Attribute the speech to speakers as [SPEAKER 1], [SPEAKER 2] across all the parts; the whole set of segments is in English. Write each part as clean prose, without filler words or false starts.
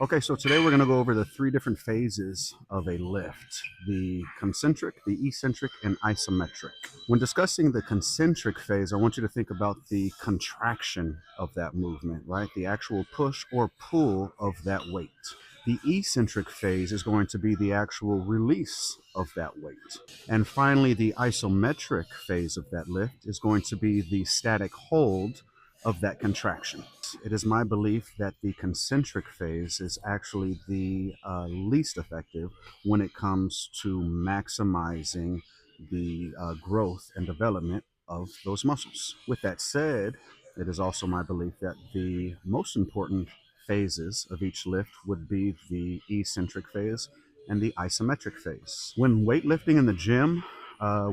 [SPEAKER 1] Okay, so today we're going to go over the three different phases of a lift: the concentric, the eccentric, and isometric. When discussing the concentric phase, I want you to think about the contraction of that movement, right? The actual push or pull of that weight. The eccentric phase is going to be the actual release of that weight. And finally, the isometric phase of that lift is going to be the static hold of that contraction. It is my belief that the concentric phase is actually the least effective when it comes to maximizing the growth and development of those muscles. With that said, it is also my belief that the most important phases of each lift would be the eccentric phase and the isometric phase. When weightlifting in the gym,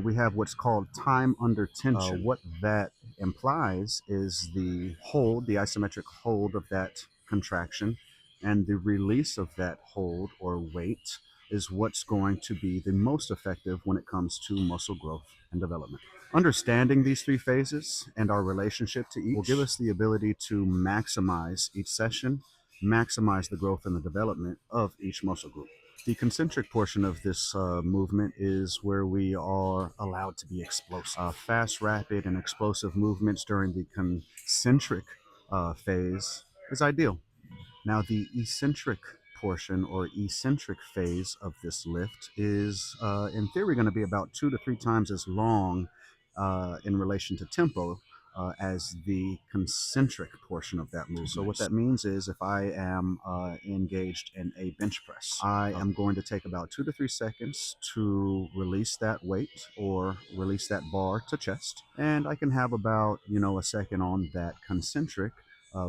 [SPEAKER 1] we have what's called time under tension. What that implies is the hold, the isometric hold of that contraction, and the release of that hold or weight is what's going to be the most effective when it comes to muscle growth and development. Understanding these three phases and our relationship to each will give us the ability to maximize each session, maximize the growth and the development of each muscle group. The concentric portion of this movement is where we are allowed to be explosive. Fast, rapid, and explosive movements during the concentric phase is ideal. Now, the eccentric portion or eccentric phase of this lift is, in theory, going to be about 2 to 3 times as long in relation to tempo as the concentric portion of that movement. So what that means is if I am engaged in a bench press, I am going to take about 2 to 3 seconds to release that weight or release that bar to chest. And I can have about, a second on that concentric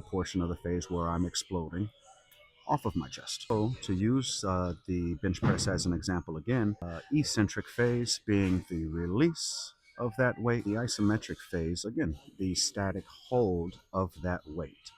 [SPEAKER 1] portion of the phase where I'm exploding off of my chest. So to use the bench press as an example again, eccentric phase being the release of that weight, the isometric phase, again, the static hold of that weight.